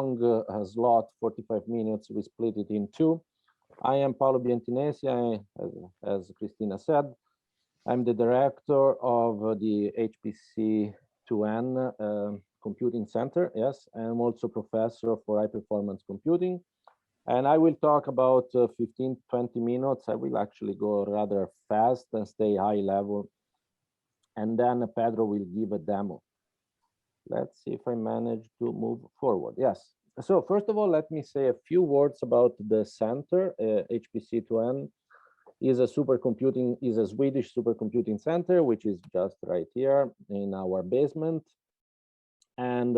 long slot, 45 minutes. We split it in two. I am Paolo Bientinesi, as Christina said. I'm the director of the HPC2N Computing Center, yes. I'm also professor for high performance computing. And I will talk about 15, 20 minutes. I will actually go rather fast and stay high level. And then Pedro will give a demo. Let's see if I manage to move forward. Yes. So first of all, let me say a few words about the center. HPC2N is a Swedish supercomputing center, which is just right here in our basement. And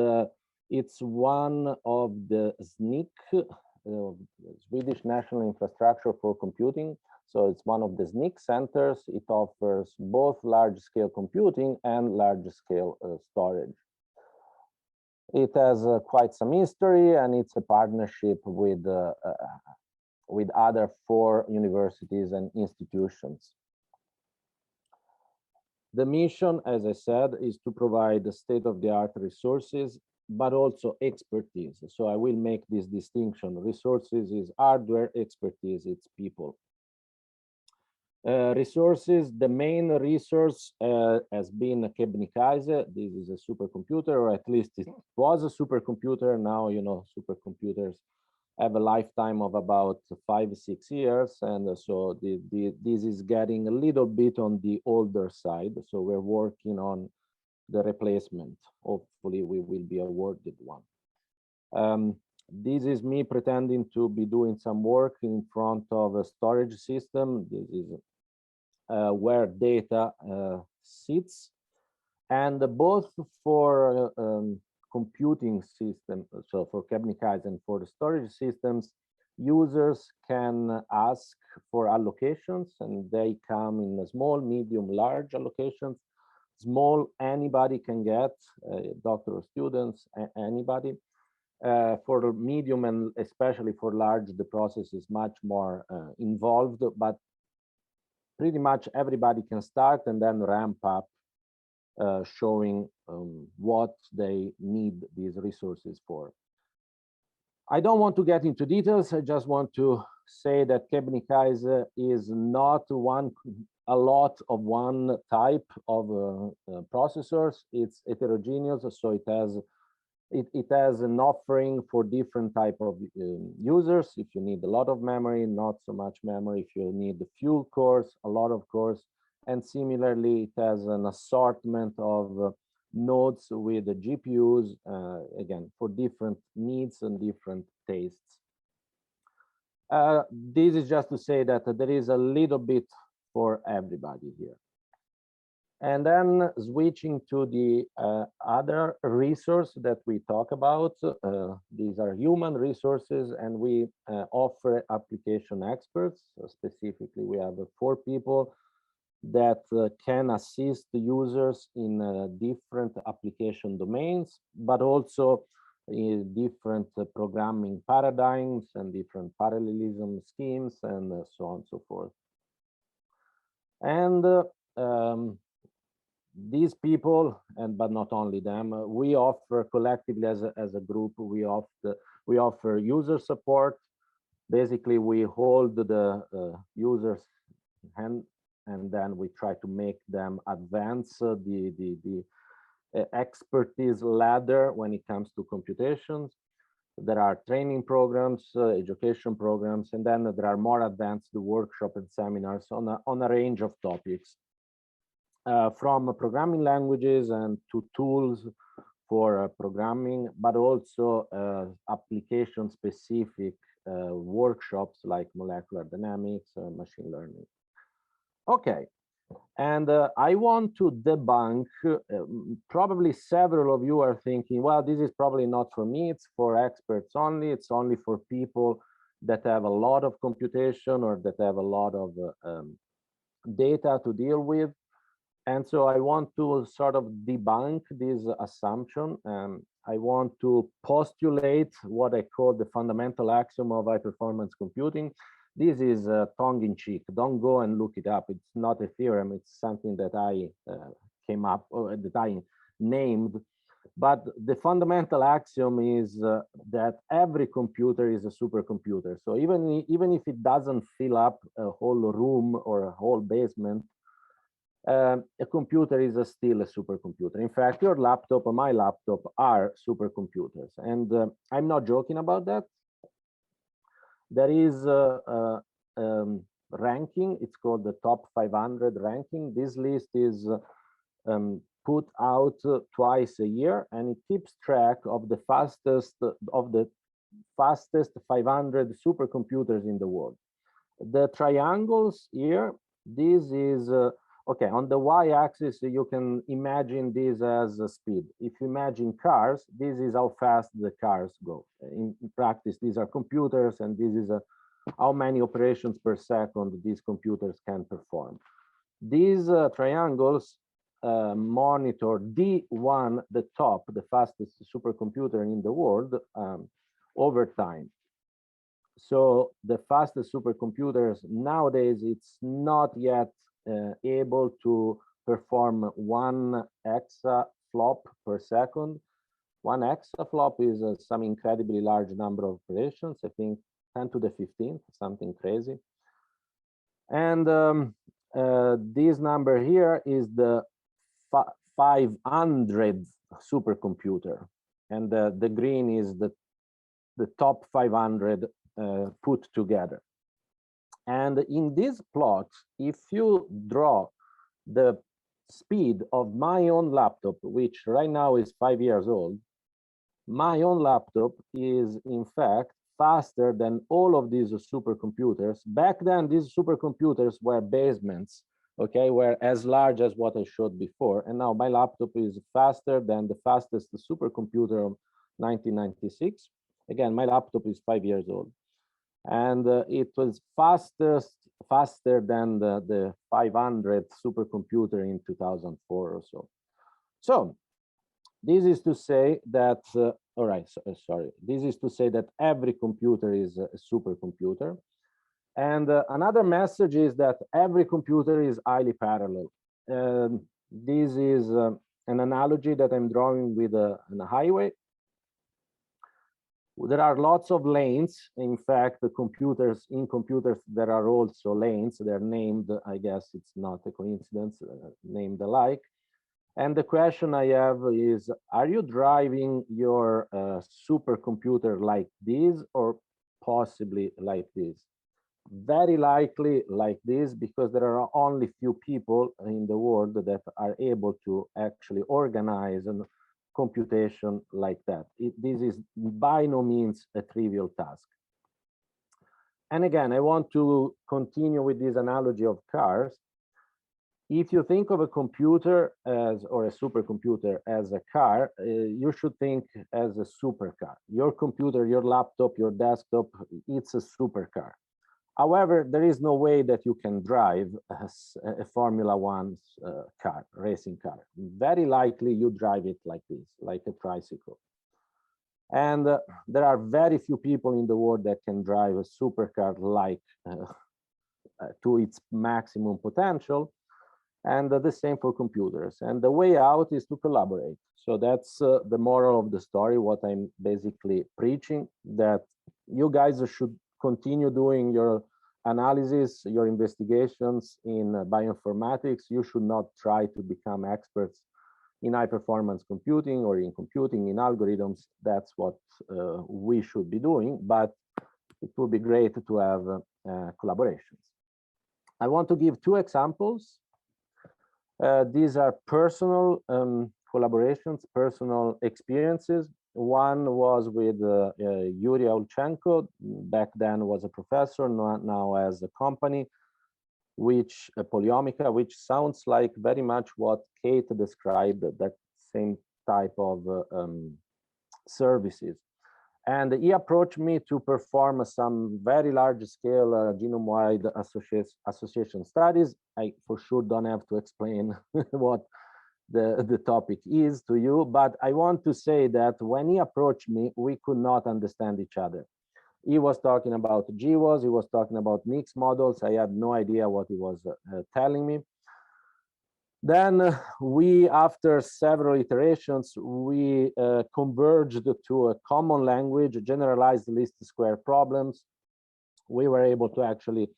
it's one of the SNIC, Swedish National Infrastructure for Computing. So it's one of the SNIC centers. It offers both large-scale computing and large-scale storage. It has quite some history, and it's a partnership with other 4 universities and institutions. The mission, as I said, is to provide state-of-the-art resources, but also expertise. So I will make this distinction. Resources is hardware, expertise, it's people. Resources, the main resource has been Kebnekaise. This is a supercomputer, or at least it was a supercomputer. Now, you know, supercomputers have a lifetime of about 5-6 years. And so this is getting a little bit on the older side. So we're working on the replacement. Hopefully we will be awarded one. This is me pretending to be doing some work in front of a storage system. This is where data sits, and both for computing system, so for Kebnekaise and for the storage systems, users can ask for allocations, and they come in a small, medium, large allocations. Small, anybody can get, doctoral students, anybody. For medium and especially for large, the process is much more involved, but pretty much everybody can start and then ramp up, showing what they need these resources for. I don't want to get into details. I just want to say that Kebnekaise is not a lot of one type of processors. It's heterogeneous, so it has an offering for different type of users. If you need a lot of memory, not so much memory. If you need the few cores, a lot of cores. And similarly, it has an assortment of nodes with the GPUs, again, for different needs and different tastes. This is just to say that there is a little bit for everybody here. And then switching to the other resource that we talk about, these are human resources, and we offer application experts. So specifically, we have 4 people that can assist the users in different application domains, but also in different programming paradigms and different parallelism schemes, and so on and so forth. And these people, but not only them, we offer collectively as a group, we offer user support. Basically, we hold the users' hand, and then we try to make them advance the expertise ladder when it comes to computations. There are training programs, education programs, and then there are more advanced workshops and seminars on a range of topics. From programming languages and to tools for programming, but also application-specific workshops like molecular dynamics, machine learning. Okay, and I want to debunk, probably several of you are thinking, well, this is probably not for me, it's for experts only, it's only for people that have a lot of computation or that have a lot of data to deal with. And so I want to sort of debunk this assumption. I want to postulate what I call the fundamental axiom of high performance computing. This is tongue-in-cheek. Don't go and look it up. It's not a theorem. It's something that I came up, or that I named. But the fundamental axiom is that every computer is a supercomputer. So even if it doesn't fill up a whole room or a whole basement, a computer is still a supercomputer. In fact, your laptop or my laptop are supercomputers. And I'm not joking about that. There is a ranking, it's called the top 500 ranking. This list is put out twice a year, and it keeps track of the fastest 500 supercomputers in the world. The triangles here, this is okay, on the y-axis, you can imagine this as a speed. If you imagine cars, this is how fast the cars go. In practice, these are computers, and this is how many operations per second these computers can perform. These triangles monitor D1, the top, the fastest supercomputer in the world, over time. So the fastest supercomputers nowadays, it's not yet able to perform 1 exaflop per second. 1 exaflop is some incredibly large number of operations, I think 10 to the 15th, something crazy. And this number here is the 500th supercomputer. And the green is the top 500 put together. And in this plot, if you draw the speed of my own laptop, which right now is 5 years old, my own laptop is in fact faster than all of these supercomputers. Back then, these supercomputers were basements, okay, were as large as what I showed before. And now my laptop is faster than the fastest supercomputer of 1996. Again, my laptop is 5 years old. And it was faster than the 500th supercomputer in 2004 or so. So this is to say that, all right, sorry. This is to say that every computer is a supercomputer. And another message is that every computer is highly parallel. This is an analogy that I'm drawing with a highway. There are lots of lanes. In fact, in computers, there are also lanes. They're named, I guess it's not a coincidence, named alike. And the question I have is, are you driving your supercomputer like this or possibly like this? Very likely like this, because there are only few people in the world that are able to actually organize and computation like that. This is by no means a trivial task. And again, I want to continue with this analogy of cars. If you think of a computer as, or a supercomputer as a car, you should think as a supercar. Your computer, your laptop, your desktop, it's a supercar. However, there is no way that you can drive a Formula One car, racing car. Very likely you drive it like this, like a tricycle. And there are very few people in the world that can drive a supercar like to its maximum potential. And the same for computers. And the way out is to collaborate. So that's the moral of the story, what I'm basically preaching, that you guys should continue doing your analysis, your investigations in bioinformatics. You should not try to become experts in high performance computing or in computing, in algorithms. That's what we should be doing, but it would be great to have collaborations. I want to give two examples. These are personal collaborations, personal experiences. One was with Yuri Olchenko, back then was a professor, now as a company, which Polyomica, which sounds like very much what Kate described, that same type of services. And he approached me to perform some very large scale genome-wide association studies. I for sure don't have to explain what the topic is to you, but I want to say that when he approached me, we could not understand each other. He was talking about GWAS, he was talking about mixed models. I had no idea what he was telling me. Then we, after several iterations, we converged to a common language, generalized least square problems. We were able to actually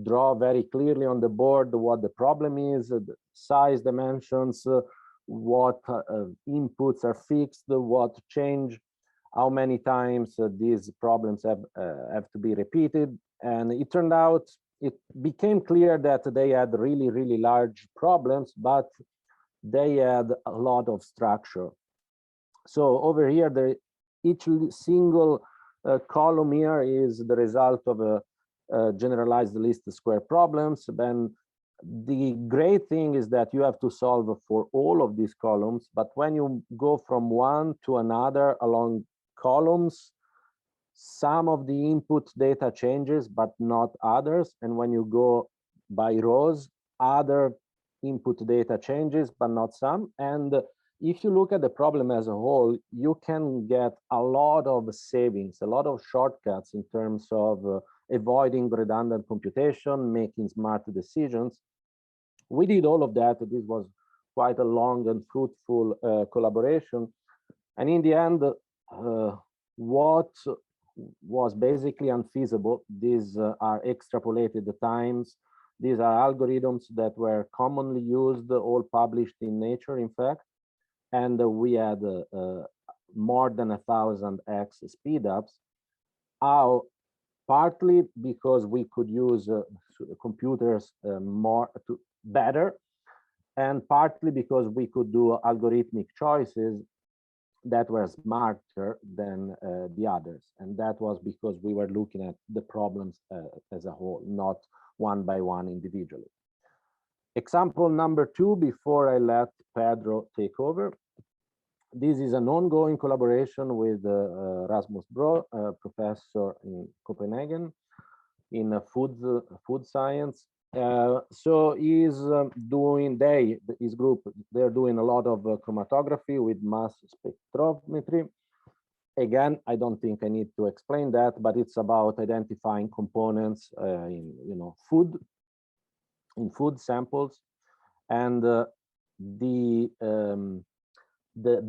draw very clearly on the board what the problem is, the size, dimensions, what inputs are fixed, what change, how many times these problems have to be repeated. And it turned out, it became clear that they had really, really large problems, but they had a lot of structure. So over here, each single column here is the result of a generalized least square problems. Then the great thing is that you have to solve for all of these columns, but when you go from one to another along columns, some of the input data changes, but not others. And when you go by rows, other input data changes, but not some. And if you look at the problem as a whole, you can get a lot of savings, a lot of shortcuts in terms of avoiding redundant computation, making smart decisions. We did all of that. This was quite a long and fruitful collaboration. And in the end, what was basically unfeasible, these are extrapolated times. These are algorithms that were commonly used, all published in Nature, in fact. And we had more than 1,000x speedups. How? Partly because we could use computers better, and partly because we could do algorithmic choices that were smarter than the others. And that was because we were looking at the problems as a whole, not one by one individually. Example number 2, before I let Pedro take over. This is an ongoing collaboration with Rasmus Bro, a professor in Copenhagen in food science. So he's doing, his group, they're doing a lot of chromatography with mass spectrometry. Again, I don't think I need to explain that, but it's about identifying components in food samples. And the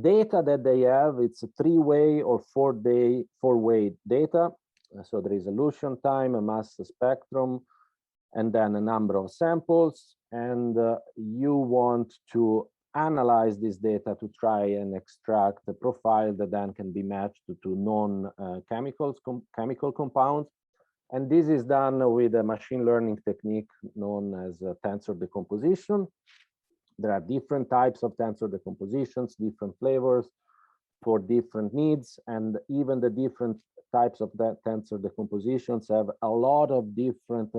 data that they have, it's a 3-way or 4-way data. So there is elution time, a mass spectrum, and then a number of samples. And you want to analyze this data to try and extract a profile that then can be matched to known chemical compounds. And this is done with a machine learning technique known as tensor decomposition. There are different types of tensor decompositions, different flavors for different needs, and even the different types of tensor decompositions have a lot of different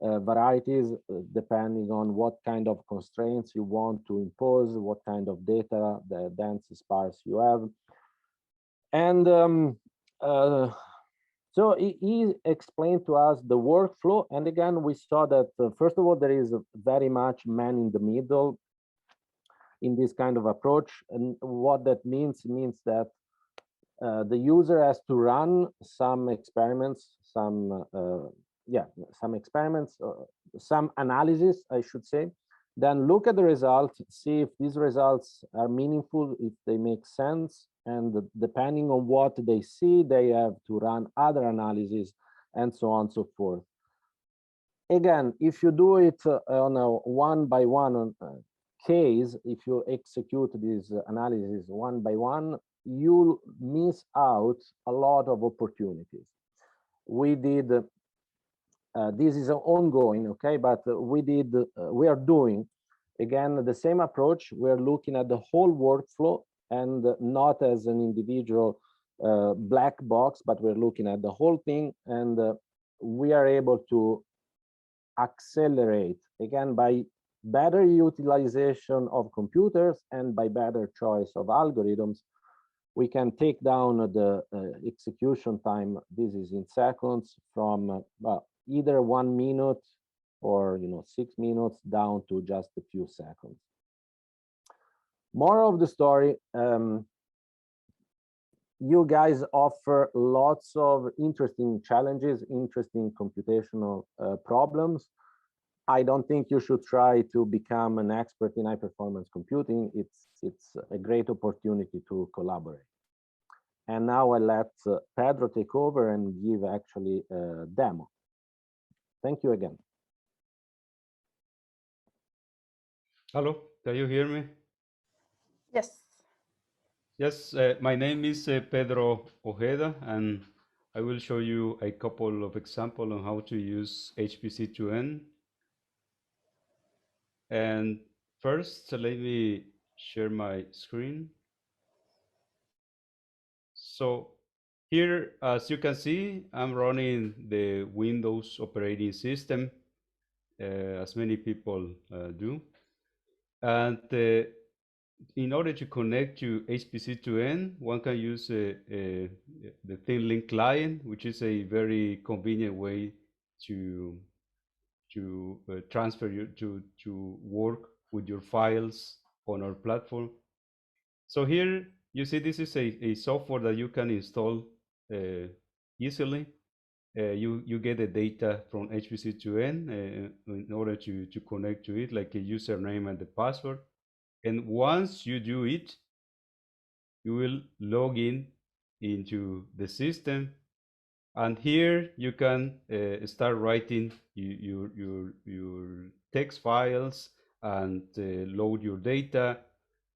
varieties depending on what kind of constraints you want to impose, what kind of data, the dense, sparse you have. And so he explained to us the workflow. And again, we saw that, first of all, there is very much man in the middle in this kind of approach. And what that means that the user has to run some experiments, some analysis, I should say, then look at the results, see if these results are meaningful, if they make sense, and depending on what they see, they have to run other analyses, and so on and so forth. Again, if you do it on a one-by-one case, if you execute this analysis one by one, you'll miss out a lot of opportunities. We did, this is ongoing, okay, but we are doing, again, the same approach. We're looking at the whole workflow and not as an individual black box, but we're looking at the whole thing, and we are able to accelerate, again, by better utilization of computers and by better choice of algorithms. We can take down the execution time, this is in seconds, from either 1 minute or 6 minutes down to just a few seconds. Moral of the story, you guys offer lots of interesting challenges, interesting computational problems. I don't think you should try to become an expert in high performance computing. It's a great opportunity to collaborate. And now I let Pedro take over and give actually a demo. Thank you again. Hello, can you hear me? Yes. Yes, my name is Pedro Ojeda, and I will show you a couple of examples on how to use HPC2N. And first, let me share my screen. So here, as you can see, I'm running the Windows operating system, as many people do. And in order to connect to HPC2N, one can use the ThinLink client, which is a very convenient way to transfer to work with your files on our platform. So here you see this is a software that you can install easily. You get the data from HPC2N in order to connect to it, like a username and the password. And once you do it, you will log in into the system, and here you can start writing your text files and load your data,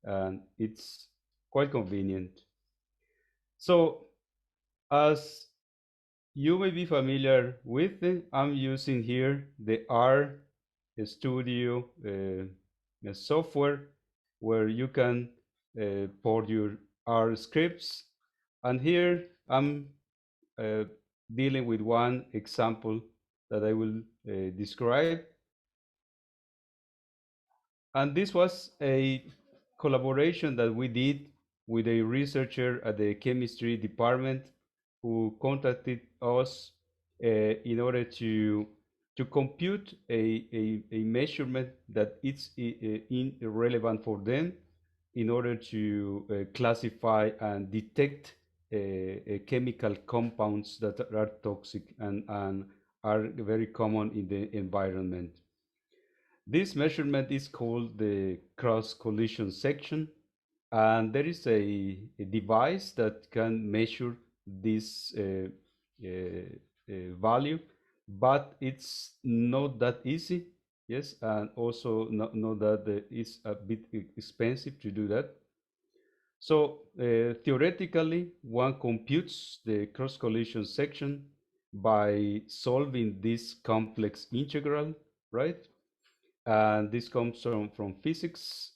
and it's quite convenient. So as you may be familiar with, I'm using here the R Studio software, where you can port your R scripts. And here I'm dealing with one example that I will describe. And this was a collaboration that we did with a researcher at the chemistry department who contacted us in order to compute a measurement that is irrelevant for them, in order to classify and detect chemical compounds that are toxic and are very common in the environment. This measurement is called the cross collision section, and there is a device that can measure this value, but it's not that easy. Yes, and also not that it's a bit expensive to do that. So theoretically, one computes the cross collision section by solving this complex integral, right? And this comes from physics.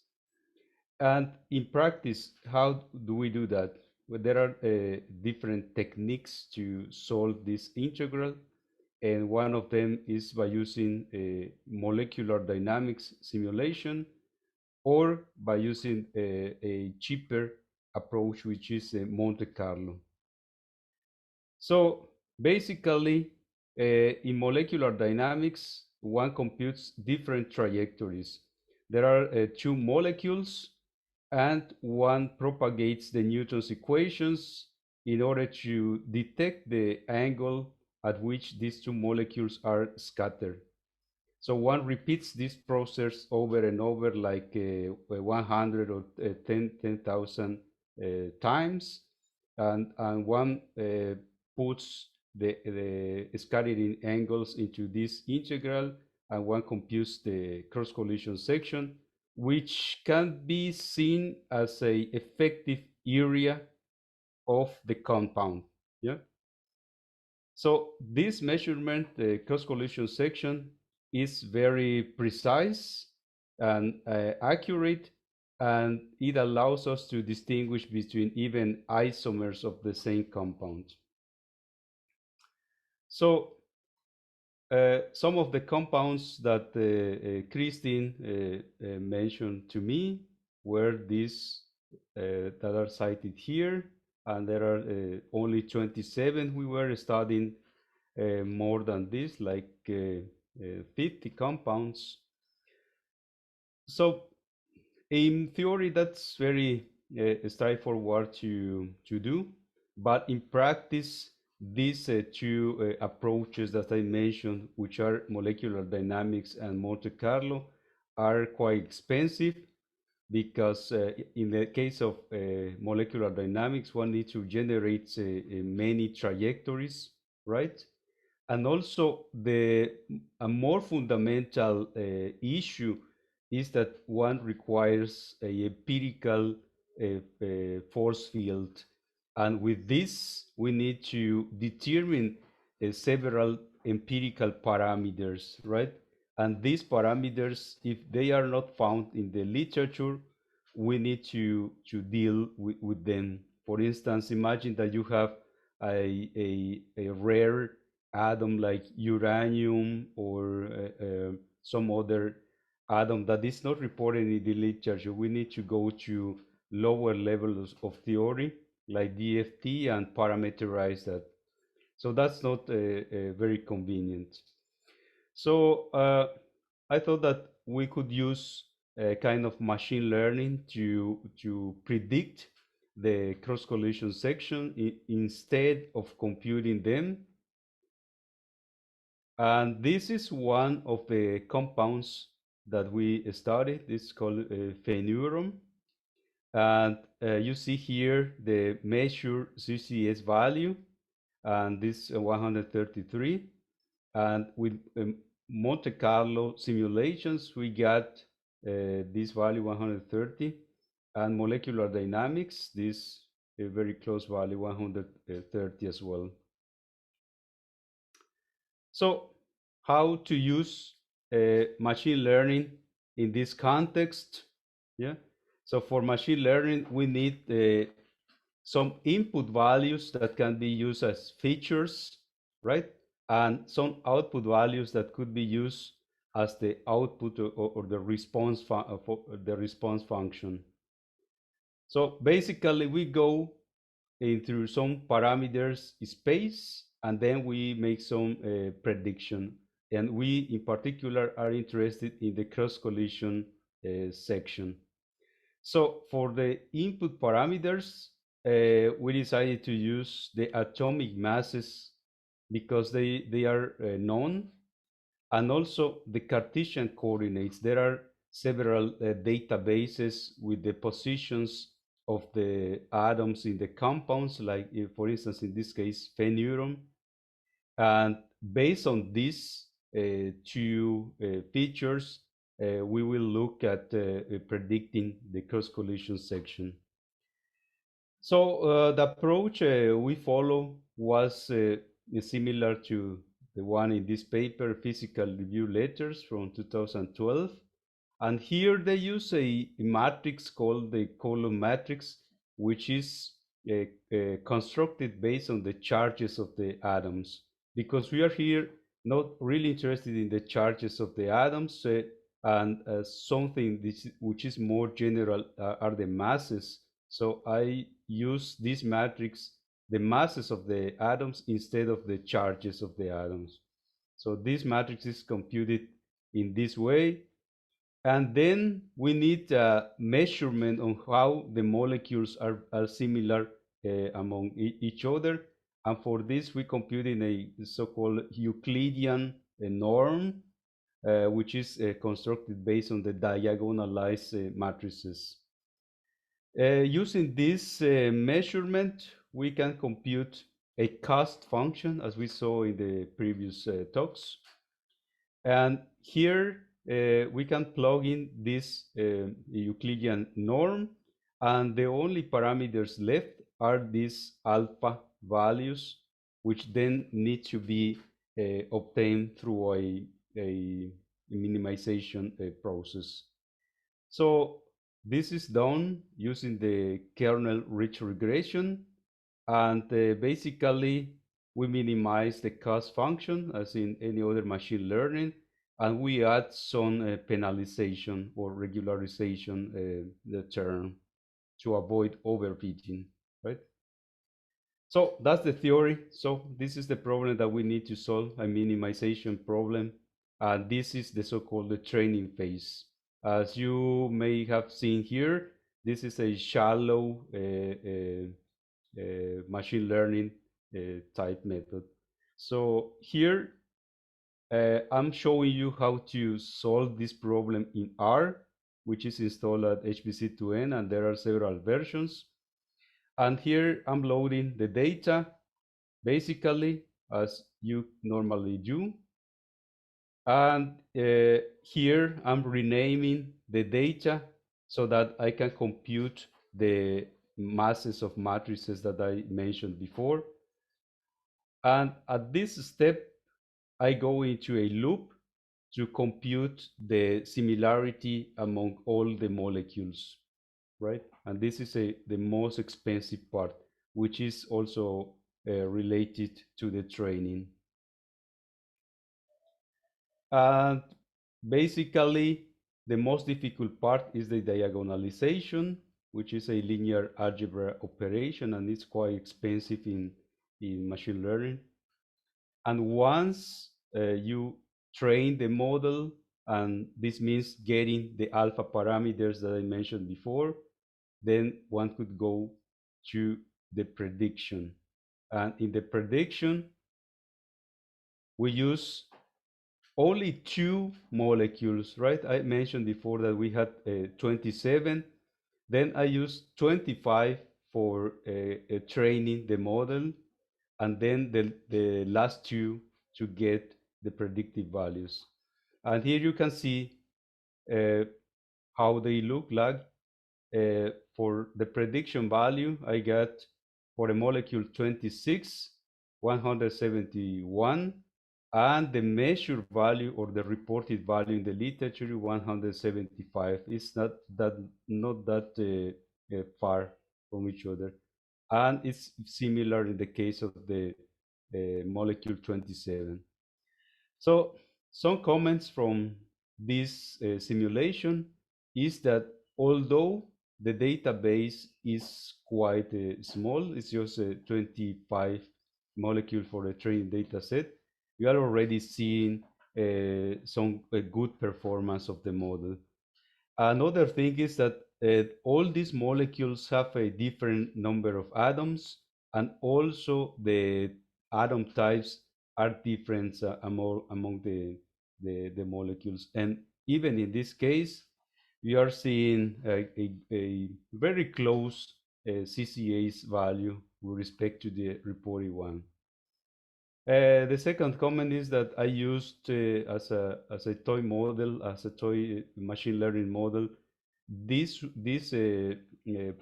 And in practice, how do we do that? Well, there are different techniques to solve this integral, and one of them is by using a molecular dynamics simulation, or by using a cheaper approach, which is Monte Carlo. So basically, in molecular dynamics, one computes different trajectories. There are two molecules, and one propagates the Newton's equations in order to detect the angle at which these two molecules are scattered. So one repeats this process over and over, like 100 or 10,000 times, and one puts the scattering angles into this integral, and one computes the cross collision section, which can be seen as a effective area of the compound. Yeah. So this measurement, the cross collision section, is very precise and accurate, and it allows us to distinguish between even isomers of the same compound. So some of the compounds that Christine mentioned to me were these that are cited here, and there are only 27. We were studying more than this, like 50 compounds. So in theory, that's very straightforward to do, but in practice, these two approaches that I mentioned, which are molecular dynamics and Monte Carlo, are quite expensive because in the case of molecular dynamics, one needs to generate many trajectories, right? And also a more fundamental issue is that one requires a empirical force field. And with this, we need to determine several empirical parameters, right? And these parameters, if they are not found in the literature, we need to deal with them. For instance, imagine that you have a rare atom like uranium or some other atom that is not reported in the literature. We need to go to lower levels of theory like DFT and parameterize that. So that's not very convenient. So I thought that we could use a kind of machine learning to predict the cross collision section instead of computing them. And this is one of the compounds that we studied. This is called phenuron. And you see here the measured CCS value, and this 133. And with Monte Carlo simulations, we got this value 130, and molecular dynamics, this very close value 130 as well. So how to use machine learning in this context? Yeah. So for machine learning, we need some input values that can be used as features, right? And some output values that could be used as the output or the response function. So basically, we go through some parameters space, and then we make some prediction. And we, in particular, are interested in the cross collision section. So for the input parameters, we decided to use the atomic masses because they are known, and also the Cartesian coordinates. There are several databases with the positions of the atoms in the compounds, like for instance, in this case, phenuron. And based on these two features, we will look at predicting the cross collision section. So the approach we follow was similar to the one in this paper, Physical Review Letters from 2012. And here they use a matrix called the Coulomb matrix, which is constructed based on the charges of the atoms. Because we are here not really interested in the charges of the atoms, and something which is more general are the masses. So I use this matrix, the masses of the atoms instead of the charges of the atoms. So this matrix is computed in this way. And then we need a measurement on how the molecules are similar among each other. And for this, we compute in a so-called Euclidean norm, which is constructed based on the diagonalized matrices. Using this measurement, we can compute a cost function, as we saw in the previous talks. And here we can plug in this Euclidean norm, and the only parameters left are these alpha values, which then need to be obtained through a minimization process. So this is done using the kernel-rich regression, and basically we minimize the cost function as in any other machine learning, and we add some penalization or regularization the term to avoid overfitting, right? So that's the theory. So this is the problem that we need to solve, a minimization problem, and this is the so-called the training phase. As you may have seen here, this is a shallow machine learning type method. So here I'm showing you how to solve this problem in R, which is installed at HPC2N, and there are several versions. And here I'm loading the data, basically, as you normally do. And here I'm renaming the data so that I can compute the masses of matrices that I mentioned before. And at this step, I go into a loop to compute the similarity among all the molecules, right? And this is the most expensive part, which is also related to the training. And basically, the most difficult part is the diagonalization, which is a linear algebra operation, and it's quite expensive in machine learning. And once you train the model, and this means getting the alpha parameters that I mentioned before, then one could go to the prediction. And in the prediction, we use only 2 molecules, right? I mentioned before that we had 27. Then I used 25 for training the model, and then the last 2 to get the predictive values. And here you can see how they look like. For the prediction value, I got for a molecule 26, 171, and the measured value or the reported value in the literature 175. It's not that far from each other, and it's similar in the case of the molecule 27. So some comments from this simulation is that although the database is quite small, it's just 25 molecule for the training data set, we are already seeing some good performance of the model. Another thing is that all these molecules have a different number of atoms, and also the atom types are different among the molecules. And even in this case, we are seeing a very close CCA's value with respect to the reported one. The second comment is that I used as a toy model, as a toy machine learning model, this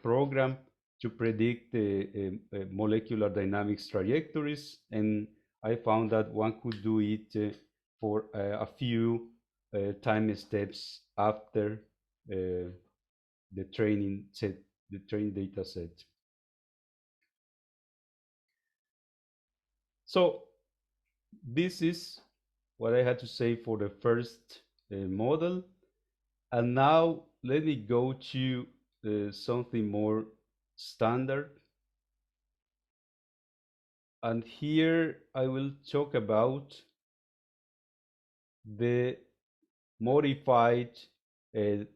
program to predict molecular dynamics trajectories, and I found that one could do it for a few time steps after the training data set. So this is what I had to say for the first model. And now let me go to something more standard. And here I will talk about the modified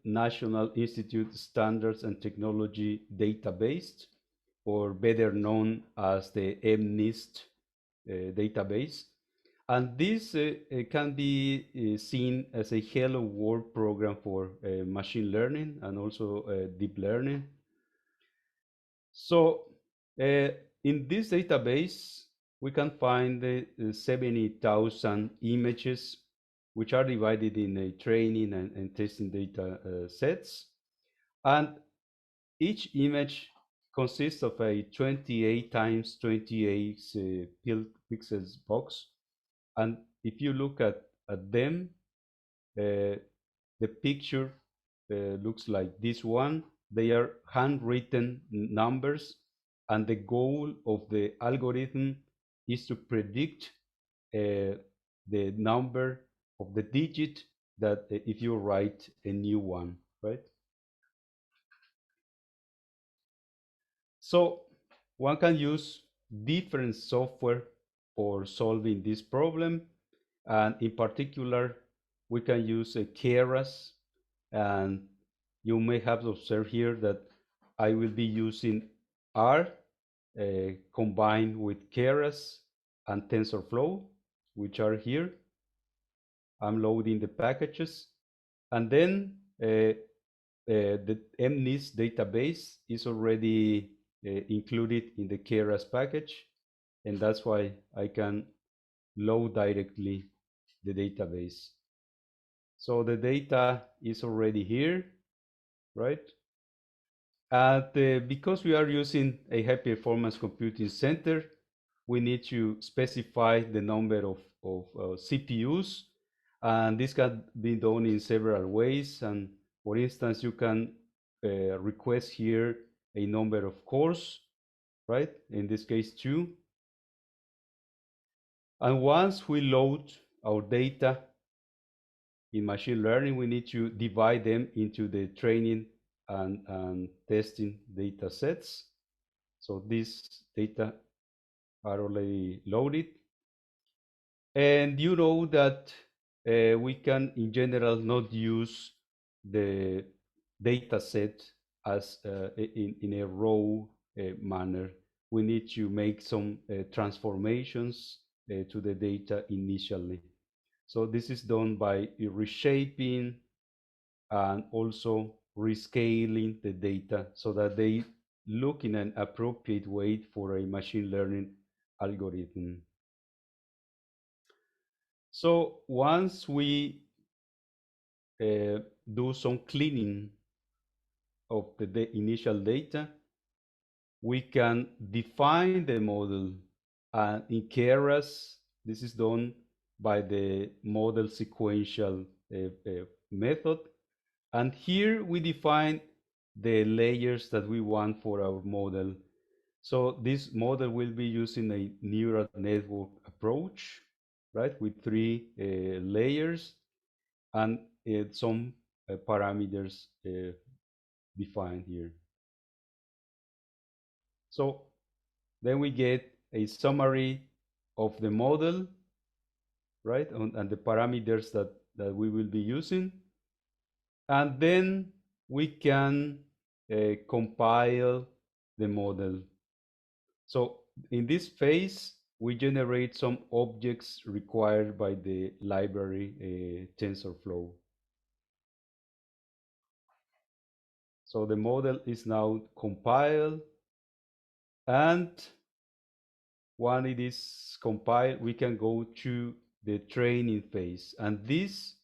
National Institute Standards and Technology database, or better known as the MNIST database. And this can be seen as a hello world program for machine learning and also deep learning. So in this database, we can find 70,000 images, which are divided in a training and testing data sets. And each image consists of a 28 times 28 pixels box. And if you look at them, the picture looks like this one. They are handwritten numbers, and the goal of the algorithm is to predict the number of the digit that if you write a new one, right? So one can use different software for solving this problem, and in particular, we can use a Keras, and you may have observed here that I will be using R combined with Keras and TensorFlow, which are here. I'm loading the packages. And then the MNIST database is already included in the Keras package. And that's why I can load directly the database. So the data is already here, right? And because we are using a high performance computing center, we need to specify the number of CPUs. And this can be done in several ways. And for instance, you can request here a number of cores, right? In this case, 2. And once we load our data in machine learning, we need to divide them into the training and testing data sets. So these data are already loaded. And you know that we can, in general, not use the data set as in a raw manner. We need to make some transformations to the data initially. So this is done by reshaping and also rescaling the data so that they look in an appropriate way for a machine learning algorithm. So once we do some cleaning of the initial data, we can define the model. And in Keras, this is done by the model sequential method. And here we define the layers that we want for our model. So this model will be using a neural network approach, right, with 3 layers and some parameters defined here. So then we get a summary of the model, right, and the parameters that we will be using. And then we can compile the model. So in this phase, we generate some objects required by the library TensorFlow. So the model is now compiled, and when it is compiled, we can go to the training phase. And this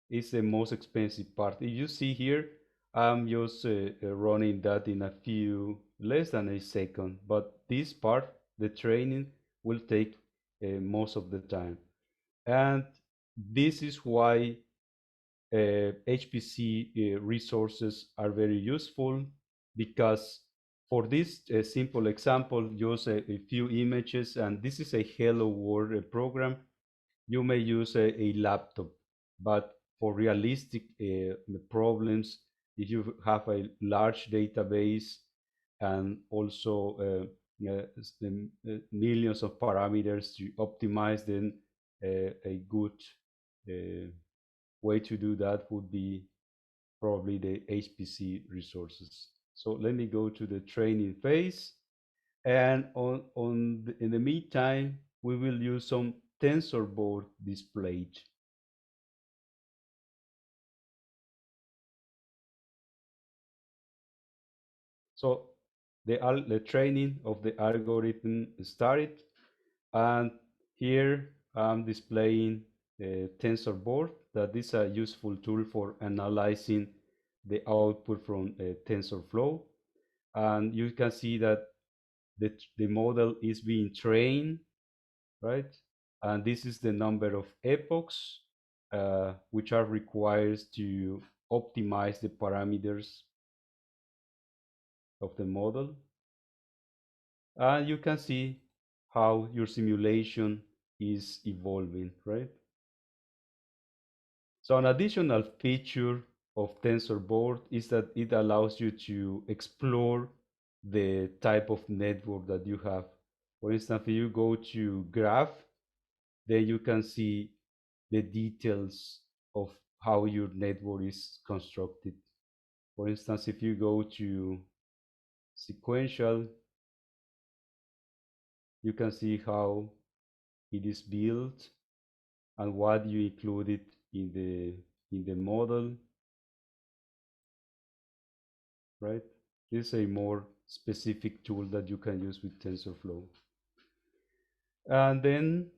is the most expensive part. If you see here, I'm just running that in a few, less than a second. But this part, the training, will take most of the time. And this is why HPC resources are very useful, because for this simple example, just a few images, and this is a Hello World program. You may use a laptop, but for realistic problems, if you have a large database and also millions of parameters to optimize, then a good way to do that would be probably the HPC resources. So let me go to the training phase. And in the meantime, we will use some tensor board displayed. So the training of the algorithm started, and here I'm displaying a tensor board. That is a useful tool for analyzing the output from TensorFlow. And you can see that the model is being trained, right? And this is the number of epochs which are required to optimize the parameters of the model. And you can see how your simulation is evolving, right? So an additional feature of TensorBoard is that it allows you to explore the type of network that you have. For instance, if you go to graph, then you can see the details of how your network is constructed. For instance, if you go to sequential, You can see how it is built and what you included in the model, right? This is a more specific tool that you can use with TensorFlow. And then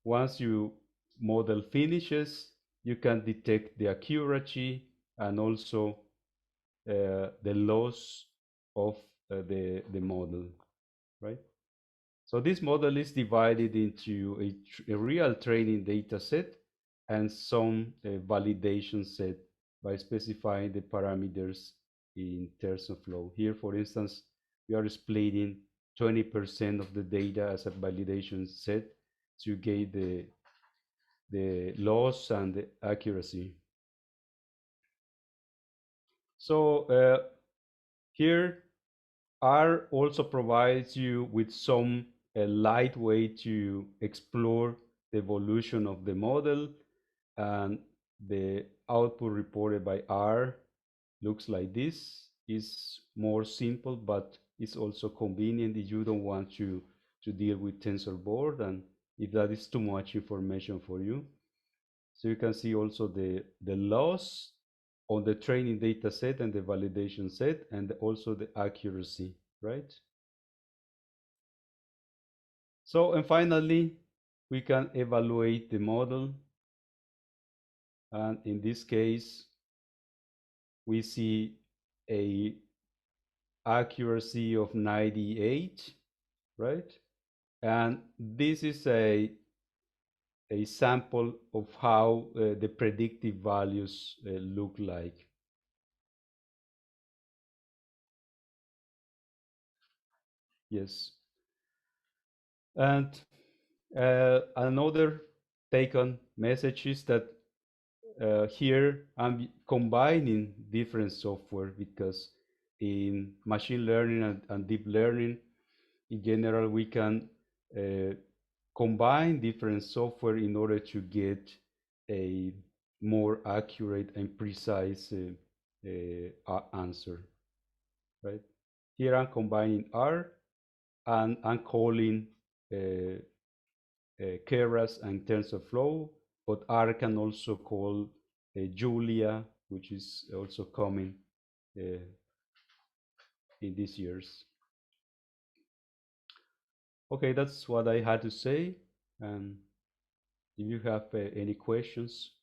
once your model finishes, you can detect the accuracy and also the loss of the model, right? So this model is divided into a real training data set and some validation set by specifying the parameters in TensorFlow. Here, for instance, we are splitting 20% of the data as a validation set to get the loss and the accuracy. So here R also provides you with some light way to explore the evolution of the model, and the output reported by R looks like this. Is more simple, but it's also convenient if you don't want to deal with TensorBoard and if that is too much information for you. So you can see also the loss on the training data set and the validation set, and also the accuracy, right? So, and finally, we can evaluate the model. And in this case, we see a accuracy of 98, right? And this is a sample of how the predictive values look like. Yes. And another take-home message is that here I'm combining different software, because in machine learning and deep learning, in general, we can combine different software in order to get a more accurate and precise answer, right? Here I'm combining R and I'm calling Keras and TensorFlow, but R can also call Julia, which is also coming in these years. Okay, that's what I had to say. And if you have any questions,